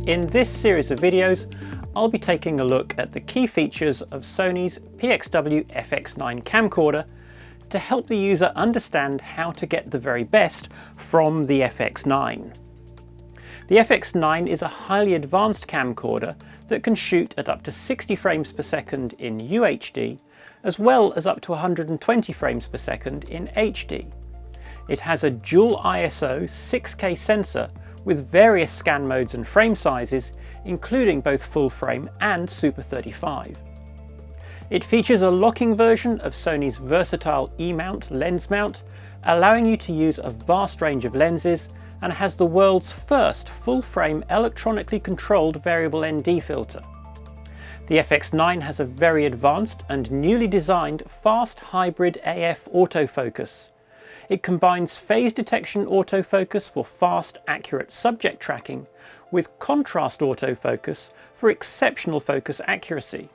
In this series of videos, I'll be taking a look at the key features of Sony's PXW FX9 camcorder to help the user understand how to get the very best from the FX9. The FX9 is a highly advanced camcorder that can shoot at up to 60 frames per second in UHD, as well as up to 120 frames per second in HD. It has a dual ISO 6K sensor with various scan modes and frame sizes, including both full frame and Super 35. It features a locking version of Sony's versatile E-mount lens mount, allowing you to use a vast range of lenses, and has the world's first full-frame electronically controlled variable ND filter. The FX9 has a very advanced and newly designed fast hybrid AF autofocus. It combines phase detection autofocus for fast, accurate subject tracking with contrast autofocus for exceptional focus accuracy.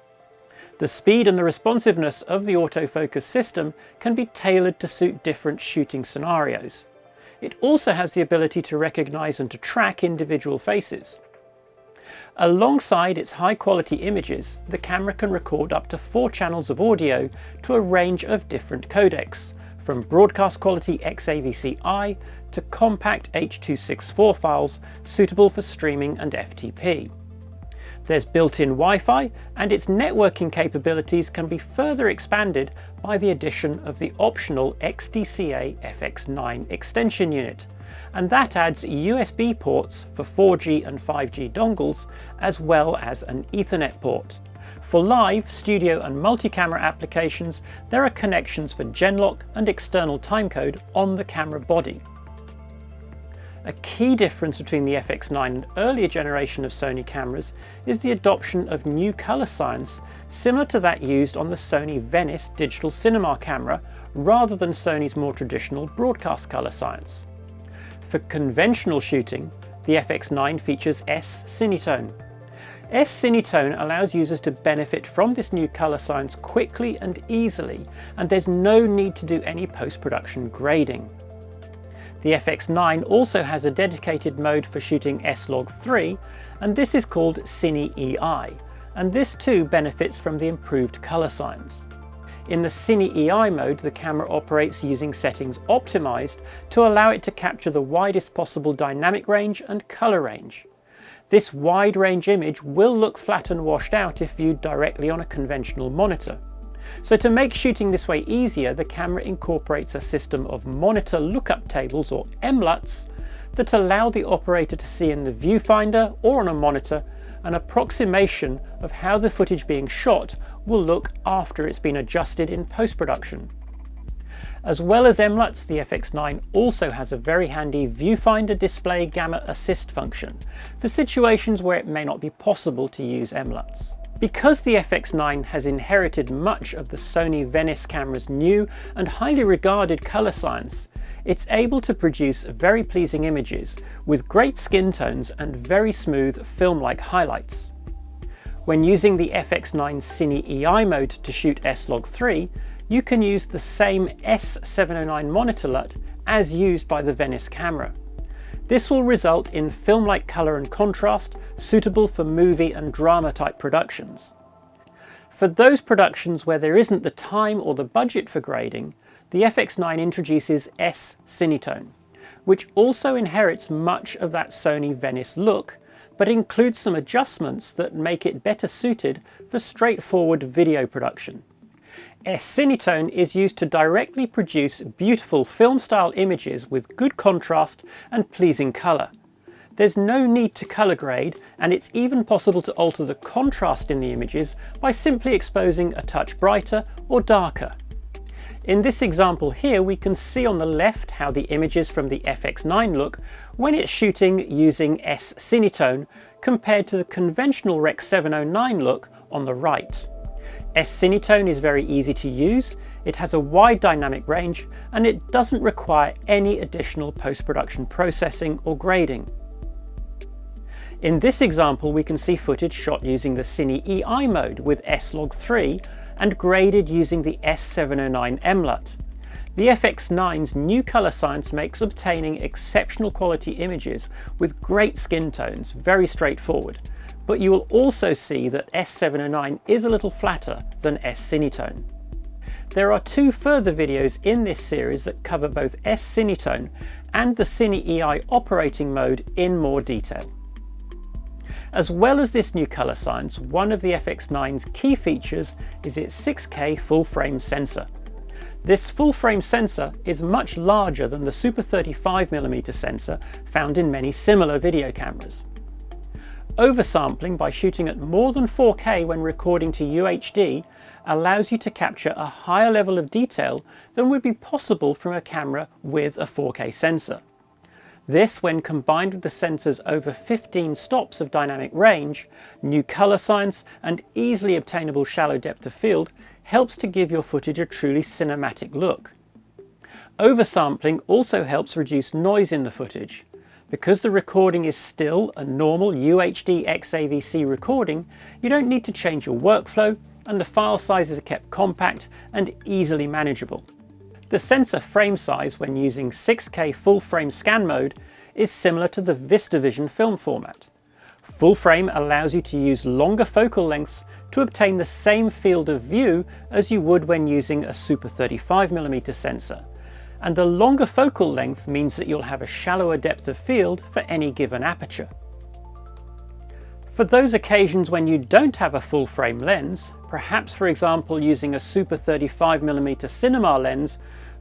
The speed and the responsiveness of the autofocus system can be tailored to suit different shooting scenarios. It also has the ability to recognize and to track individual faces. Alongside its high-quality images, the camera can record up to 4 channels of audio to a range of different codecs, from broadcast quality XAVC-I to compact H.264 files suitable for streaming and FTP. There's built-in Wi-Fi, and its networking capabilities can be further expanded by the addition of the optional XDCA FX9 extension unit, and that adds USB ports for 4G and 5G dongles, as well as an Ethernet port. For live, studio and multi-camera applications, there are connections for Genlock and external timecode on the camera body. A key difference between the FX9 and earlier generation of Sony cameras is the adoption of new colour science similar to that used on the Sony Venice digital cinema camera, rather than Sony's more traditional broadcast colour science. For conventional shooting, the FX9 features S-Cinetone. S-Cinetone allows users to benefit from this new colour science quickly and easily, and there's no need to do any post-production grading. The FX9 also has a dedicated mode for shooting S-Log3, and this is called Cine-EI, and this too benefits from the improved colour science. In the Cine-EI mode, the camera operates using settings optimised to allow it to capture the widest possible dynamic range and colour range. This wide range image will look flat and washed out if viewed directly on a conventional monitor. So to make shooting this way easier, the camera incorporates a system of monitor lookup tables, or MLUTs, that allow the operator to see in the viewfinder or on a monitor an approximation of how the footage being shot will look after it's been adjusted in post-production. As well as MLUTs, the FX9 also has a very handy viewfinder display gamma assist function for situations where it may not be possible to use MLUTs. Because the FX9 has inherited much of the Sony Venice camera's new and highly regarded colour science, it's able to produce very pleasing images with great skin tones and very smooth film-like highlights. When using the FX9 Cine-EI mode to shoot S-Log3, you can use the same S709 monitor LUT as used by the Venice camera. This will result in film-like colour and contrast suitable for movie and drama type productions. For those productions where there isn't the time or the budget for grading, the FX9 introduces S-Cinetone, which also inherits much of that Sony Venice look, but includes some adjustments that make it better suited for straightforward video production. S-Cinetone is used to directly produce beautiful film-style images with good contrast and pleasing colour. There's no need to colour grade, and it's even possible to alter the contrast in the images by simply exposing a touch brighter or darker. In this example here, we can see on the left how the images from the FX9 look when it's shooting using S-Cinetone compared to the conventional Rec. 709 look on the right. S-Cinetone is very easy to use, it has a wide dynamic range, and it doesn't require any additional post-production processing or grading. In this example, we can see footage shot using the Cine-EI mode with S-Log3 and graded using the S709 MLUT. The FX9's new colour science makes obtaining exceptional quality images with great skin tones very straightforward, but you will also see that S-Cinetone is a little flatter than S-Cinetone. There are two further videos in this series that cover both S-Cinetone and the Cine EI operating mode in more detail. As well as this new colour science, one of the FX9's key features is its 6K full-frame sensor. This full-frame sensor is much larger than the Super 35mm sensor found in many similar video cameras. Oversampling by shooting at more than 4K when recording to UHD allows you to capture a higher level of detail than would be possible from a camera with a 4K sensor. This, when combined with the sensor's over 15 stops of dynamic range, new colour science and easily obtainable shallow depth of field, helps to give your footage a truly cinematic look. Oversampling also helps reduce noise in the footage. Because the recording is still a normal UHD XAVC recording, you don't need to change your workflow, and the file sizes are kept compact and easily manageable. The sensor frame size when using 6K full frame scan mode is similar to the VistaVision film format. Full frame allows you to use longer focal lengths to obtain the same field of view as you would when using a Super 35mm sensor, and the longer focal length means that you'll have a shallower depth of field for any given aperture. For those occasions when you don't have a full frame lens, perhaps for example using a Super 35mm cinema lens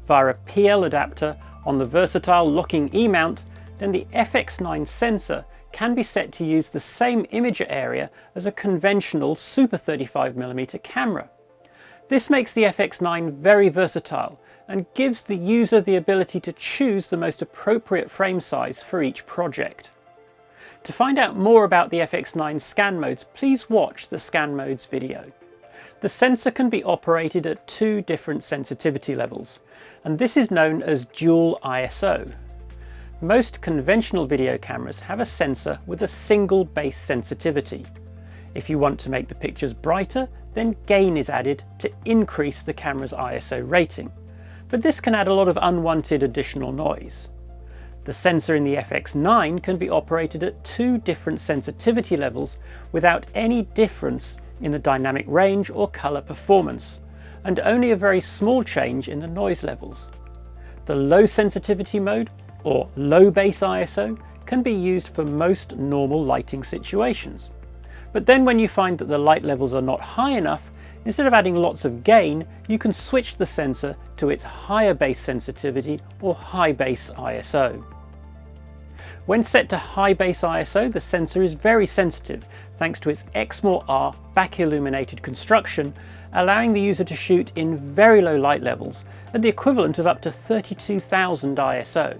via a PL adapter on the versatile locking E-mount, then the FX9 sensor can be set to use the same imager area as a conventional Super 35mm camera. This makes the FX9 very versatile and gives the user the ability to choose the most appropriate frame size for each project. To find out more about the FX9 scan modes, please watch the scan modes video. The sensor can be operated at two different sensitivity levels, and this is known as dual ISO. Most conventional video cameras have a sensor with a single base sensitivity. If you want to make the pictures brighter, then gain is added to increase the camera's ISO rating, but this can add a lot of unwanted additional noise. The sensor in the FX9 can be operated at two different sensitivity levels without any difference in the dynamic range or colour performance, and only a very small change in the noise levels. The low sensitivity mode, or low base ISO, can be used for most normal lighting situations. But then when you find that the light levels are not high enough, instead of adding lots of gain, you can switch the sensor to its higher base sensitivity or high base ISO. When set to high base ISO, the sensor is very sensitive thanks to its Exmor-R back illuminated construction, allowing the user to shoot in very low light levels at the equivalent of up to 32,000 ISO.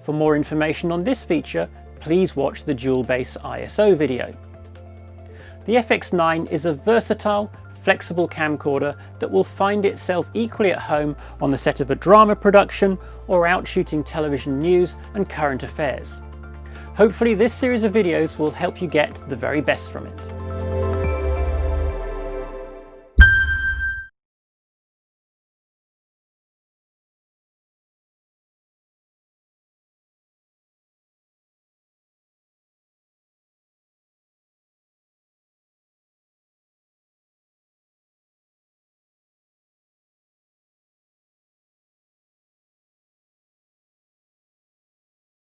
For more information on this feature, please watch the dual base ISO video. The FX9 is a versatile, flexible camcorder that will find itself equally at home on the set of a drama production or out shooting television news and current affairs. Hopefully this series of videos will help you get the very best from it.